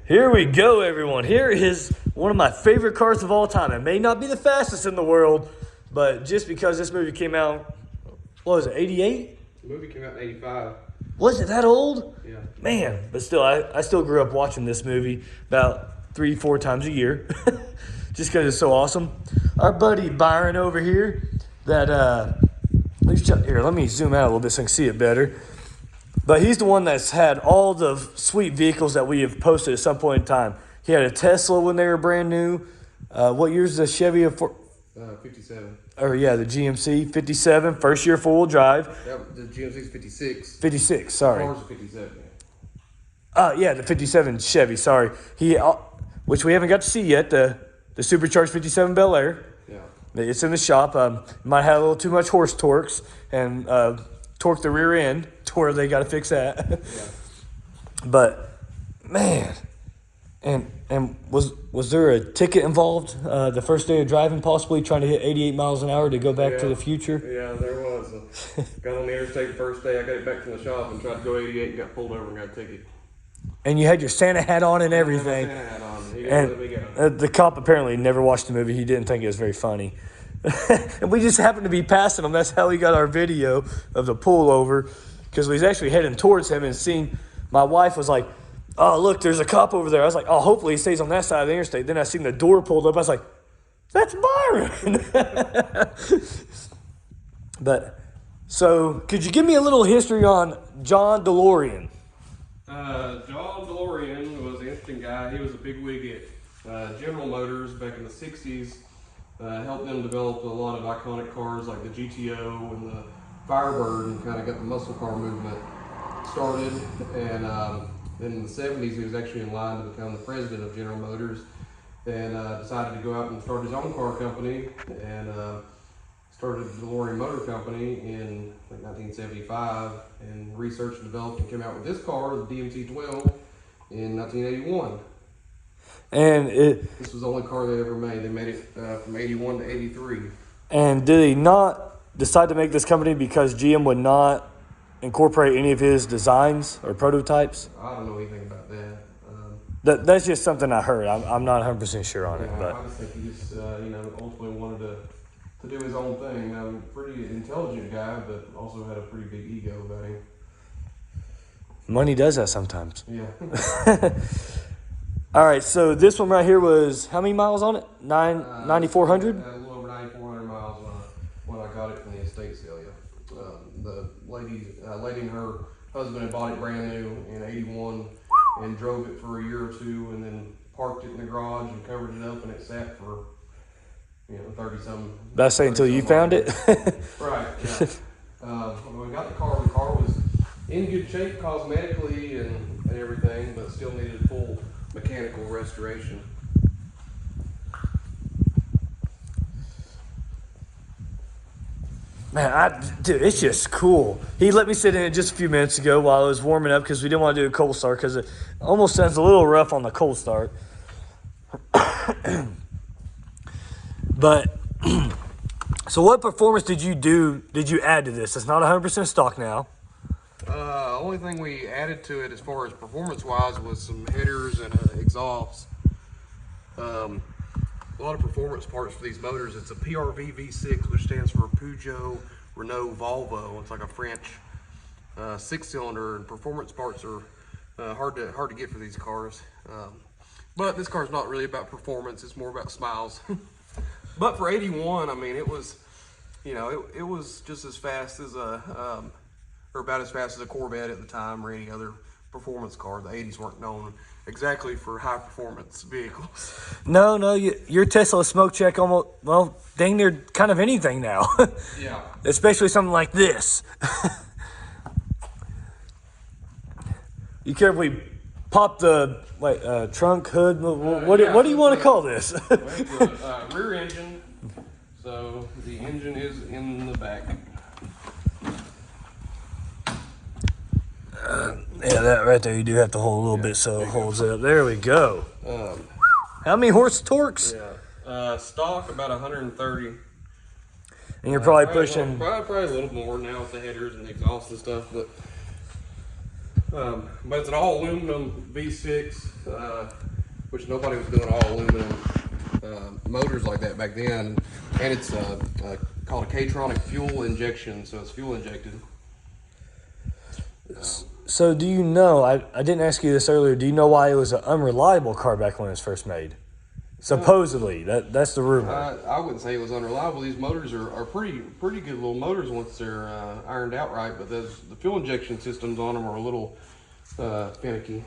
Here we go, everyone. Here is one of my favorite cars of all time. It may not be the fastest in the world, but just because this movie came out, what was it, 88? The movie came out in 85. Was it that old? Yeah. Man, but still, I still grew up watching this movie about 3-4 times a year. Just because it's so awesome. Our buddy Byron over here, here, let me zoom out a little bit so I can see it better. But he's the one that's had all the sweet vehicles that we have posted at some point in time. He had a Tesla when they were brand new. What year's the Chevy? 57. Or yeah, the GMC 57, first year four-wheel drive. The GMC's 56. 56, sorry. Cars are 57. Yeah, the 57 Chevy, sorry. Which we haven't got to see yet, the supercharged 57 Bel Air. Yeah. It's in the shop. Might have a little too much horse torques and torque the rear end to where they got to fix that. Yeah. But man, and was there a ticket involved the first day of driving, possibly trying to hit 88 miles an hour to go back to the future? Yeah, there was. Got on the interstate the first day. I got it back from the shop and tried to go 88 and got pulled over and got a ticket. And you had your Santa hat on and everything. Santa hat on. He And didn't let me go. the cop apparently never watched the movie. He didn't think it was very funny. And we just happened to be passing him. That's how we got our video of the pullover, because we was actually heading towards him and seen, my wife was like, oh, look, there's a cop over there. I was like, oh, hopefully he stays on that side of the interstate. Then I seen the door pulled up. I was like, that's Byron. But, so could you give me a little history on John DeLorean? John DeLorean was an interesting guy. He was a big wig at General Motors back in the 60s. Helped them develop a lot of iconic cars like the GTO and the Firebird, and kind of got the muscle car movement started. And then in the 70s, he was actually in line to become the president of General Motors, and decided to go out and start his own car company, and started the DeLorean Motor Company in like 1975, and researched and developed and came out with this car, the DMT-12, in 1981. And This was the only car they ever made. They made it from 81 to 83. And did he not decide to make this company because GM would not incorporate any of his designs or prototypes? I don't know anything about that. That's just something I heard. I'm not 100% sure on it. But I just think he just, ultimately wanted to do his own thing. Pretty intelligent guy, but also had a pretty big ego about him. Money does that sometimes. Yeah. All right, so this one right here was how many miles on it? 9,400? A little over 9,400 miles when I got it from the estate sale. Yeah. The lady and her husband had bought it brand new in 81 and drove it for a year or two, and then parked it in the garage and covered it up, and it sat for 30-some. That's say until you found it. Right. Yeah. When we got the car was in good shape cosmetically and everything, but still needed full mechanical restoration. Man, dude, it's just cool. He let me sit in it just a few minutes ago while I was warming up, because we didn't want to do a cold start because it almost sounds a little rough on the cold start. But so what performance did you add to this? It's not 100% stock now. Only thing we added to it as far as performance-wise was some headers and exhausts. A lot of performance parts for these motors. It's a PRV V6, which stands for Peugeot Renault Volvo. It's like a French 6-cylinder, and performance parts are hard to get for these cars. But this car's not really about performance; it's more about smiles. But for 81, I mean, it was, it was just as fast as or about as fast as a Corvette at the time, or any other performance car. The 80s weren't known exactly for high performance vehicles. No, your Tesla smoke check almost, well, dang near kind of anything now. Yeah. Especially something like this. You care if we pop the trunk, hood? What do you want to call this? Rear engine. So the engine is in the back. Yeah, that right there, you do have to hold a little bit so it holds up. There we go. How many horse torques? Yeah. Stock about 130. And you're probably pushing... Probably a little more now with the headers and the exhaust and stuff, but But it's an all aluminum V6, which nobody was doing all aluminum motors like that back then. And it's called a K-tronic fuel injection, so it's fuel injected. So do you know, I didn't ask you this earlier, do you know why it was an unreliable car back when it was first made? Supposedly, that's the rumor. I wouldn't say it was unreliable. These motors are pretty good little motors once they're ironed out right, but the fuel injection systems on them are a little finicky.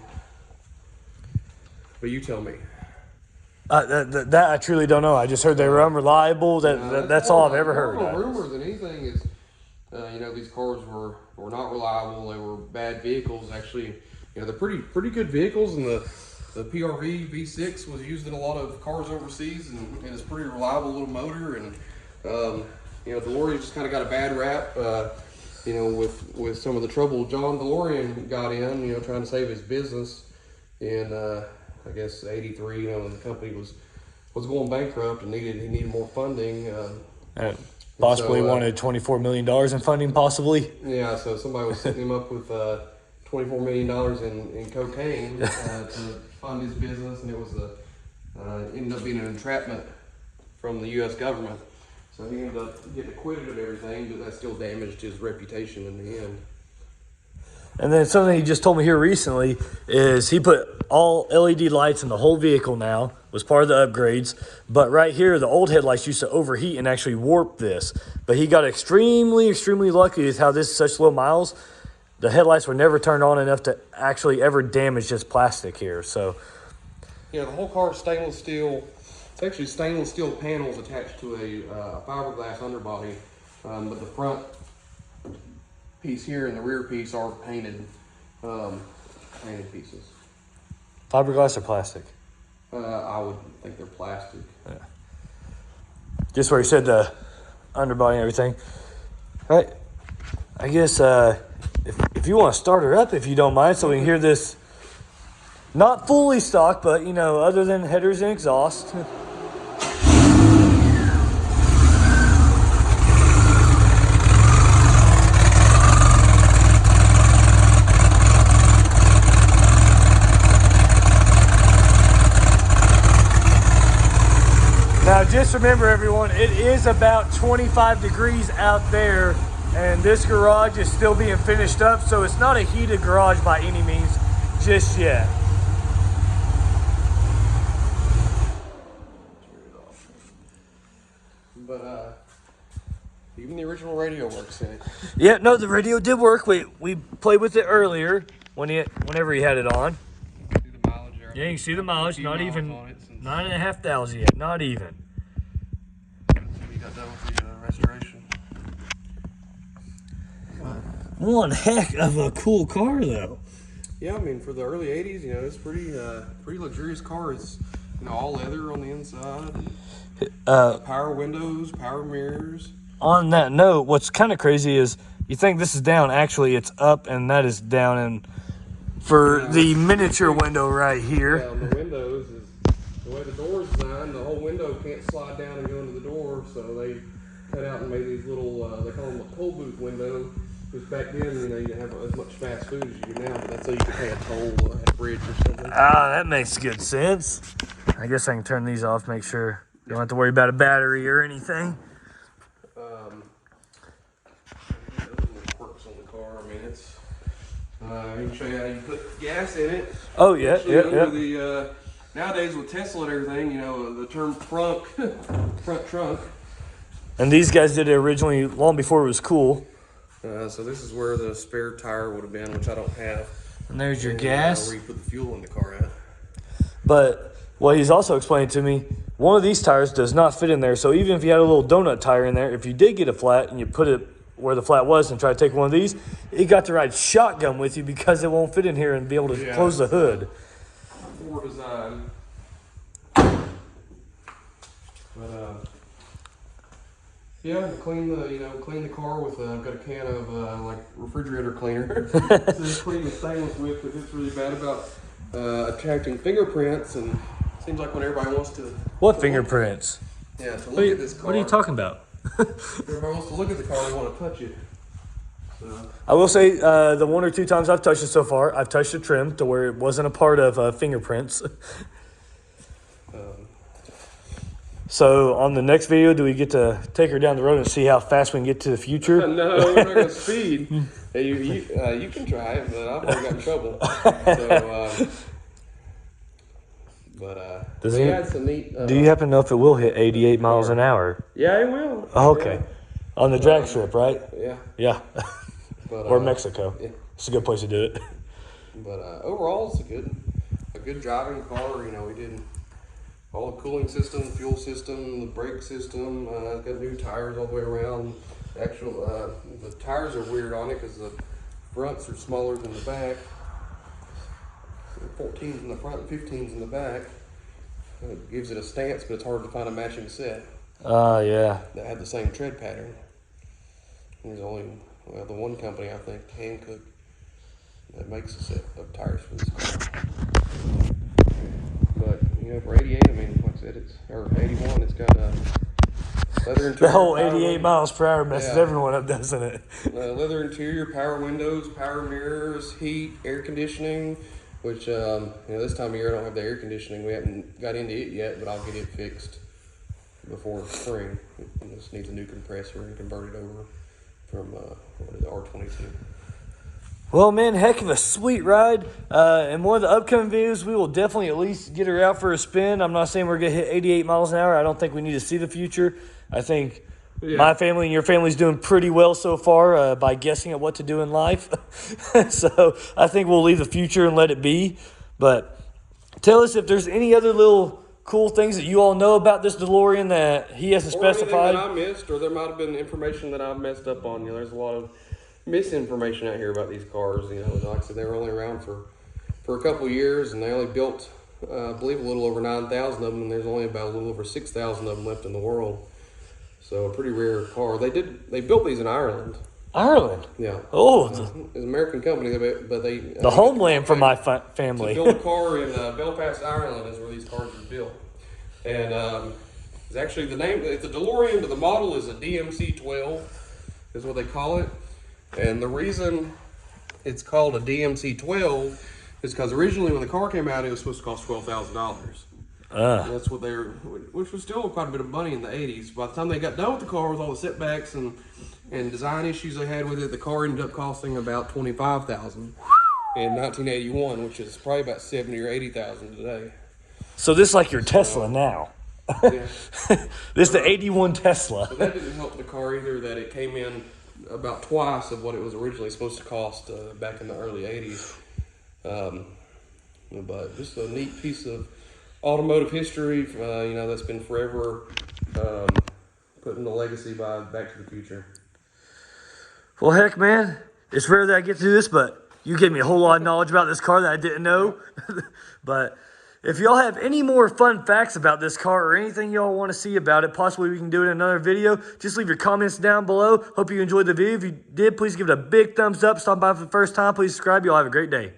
But you tell me. That I truly don't know. I just heard they were unreliable. That's all I've ever heard. More of a rumor than anything is, these cars were not reliable. They were bad vehicles. Actually, they're pretty good vehicles, and the PRV V6 was used in a lot of cars overseas, and it's a pretty reliable little motor. And DeLorean just kind of got a bad rap. With some of the trouble John DeLorean got in, trying to save his business in I guess '83, when the company was going bankrupt and he needed more funding. Possibly wanted $24 million in funding, possibly. Yeah, so somebody was setting him up with $24 million in cocaine to fund his business, and it was ended up being an entrapment from the U.S. government. So he ended up getting acquitted of everything, but that still damaged his reputation in the end. And then something he just told me here recently is he put all LED lights in the whole vehicle now, was part of the upgrades. But right here, the old headlights used to overheat and actually warp this. But he got extremely, extremely lucky with how this is such low miles. The headlights were never turned on enough to actually ever damage this plastic here. So, yeah, the whole car is stainless steel. It's actually stainless steel panels attached to a fiberglass underbody, but the front piece here and the rear piece are painted pieces. Fiberglass or plastic? I would think they're plastic. Yeah. Just where you said the underbody and everything. All right. I guess if you want to start her up, if you don't mind, so we can hear this. Not fully stock, but other than headers and exhaust. Now, just remember, everyone, it is about 25 degrees out there, and this garage is still being finished up, so it's not a heated garage by any means just yet. But even the original radio works in it. Yeah, no, the radio did work. We played with it earlier whenever he had it on. See the mileage there. Yeah, you can see the mileage. Not even 9,500 yet. Not even. We got done with the restoration. One heck of a cool car, though. Yeah, I mean, for the early '80s, it's pretty luxurious car. It's all leather on the inside. Power windows, power mirrors. On that note, what's kind of crazy is you think this is down. Actually, it's up, and that is down. And for the miniature window right here. Yeah, on the windows is the way the door is designed. The whole window can't slide down and go into the door, so they cut out and made these little. They call them a toll booth window. Because back then, you didn't have as much fast food as you do now, but that's so you could pay a toll at a bridge or something. Ah, that makes good sense. I guess I can turn these off, make sure you don't have to worry about a battery or anything. Quirks on the car. I mean, it's. I can show you how you put gas in it. Oh yeah, Actually, nowadays with Tesla and everything, the term front trunk. And these guys did it originally long before it was cool. So this is where the spare tire would have been, which I don't have. And there's your gas. Where you put the fuel in the car at. But what he's also explained to me, one of these tires does not fit in there. So even if you had a little donut tire in there, if you did get a flat and you put it where the flat was and try to take one of these, it got to ride shotgun with you because it won't fit in here and be able to close the hood. Ford design. But yeah, clean the car with I've got a can of refrigerator cleaner. So just clean the stainless with, but it's really bad about attracting fingerprints, and it seems like when everybody wants to. What fingerprints? Yeah, to look at this car. What are you talking about? Everybody wants to look at the car, they want to touch it. I will say the 1 or 2 times I've touched it so far, I've touched the trim to where it wasn't a part of fingerprints. So on the next video, do we get to take her down the road and see how fast we can get to the future? No, we're not going to speed. Hey, you can try it, but I've already got in trouble. So, Does we it- had some neat. Do you happen to know if it will hit 88 miles an hour? Yeah, it will. Oh, okay. On the drag strip, right? Yeah. Yeah. But, Or Mexico. Yeah. It's a good place to do it. But overall, it's a good driving car. You know, we did all the cooling system, fuel system, the brake system. Got new tires all the way around. Actual, the tires are weird on it because the fronts are smaller than the back. 14s in the front and 15s in the back. It gives it a stance, but it's hard to find a matching set Yeah. that had the same tread pattern. There's only, well, the one company, I think, Hankook, that makes a set of tires for this car. But, you know, for 88, I mean, like I said, or 81, it's got a leather interior. The whole power 88 windows, miles per hour messes Yeah. everyone up, doesn't it? leather interior, power windows, power mirrors, heat, air conditioning, which, you know, this time of year I don't have the air conditioning. We haven't got into it yet, but I'll get it fixed before spring. It just needs a new compressor and convert it over from, what is it, R22. Well, man, heck of a sweet ride. In one of the upcoming videos, we will definitely at least get her out for a spin. I'm not saying we're going to hit 88 miles an hour. I don't think we need to see the future. I think my family and your family's doing pretty well so far by guessing at what to do in life. So I think we'll leave the future and let it be. But tell us if there's any other little cool things that you all know about this DeLorean that he hasn't Or anything specified. that I missed, or there might have been information that I messed up on. You know, there's a lot of misinformation out here about these cars. You know, like I said, they were only around for a couple of years, and they only built, I believe, a little over 9,000 of them, and there's only about a little over 6,000 of them left in the world. So a pretty rare car. They built these in Ireland. Ireland. Yeah. Oh, It's an American company, but they the homeland for my to family. build a car in Belfast, Ireland, is where these cars were built. And it's actually the name. It's a DeLorean, but the model is a DMC-12, is what they call it. And the reason it's called a DMC-12 is because originally when the car came out, it was supposed to cost $12,000. That's what they were, which was still quite a bit of money in the 80s. By the time they got done with the car, with all the setbacks and design issues they had with it, the car ended up costing about $25,000 in 1981, which is probably about $70,000 or $80,000 today. So this is like your Tesla now. Yeah. This is the 81 Tesla. But that didn't help the car either, that it came in about twice of what it was originally supposed to cost back in the early 80s. But just a neat piece of automotive history, you know, that's been forever putting the legacy by Back to the Future. Well, heck, man, it's rare that I get to do this, but you gave me a whole lot of knowledge about this car that I didn't know. But if y'all have any more fun facts about this car or anything y'all want to see about it, possibly we can do it in another video, just leave your comments down below. Hope you enjoyed the video. If you did, please give it a big thumbs up. Stop by for the first time. Please subscribe. Y'all have a great day.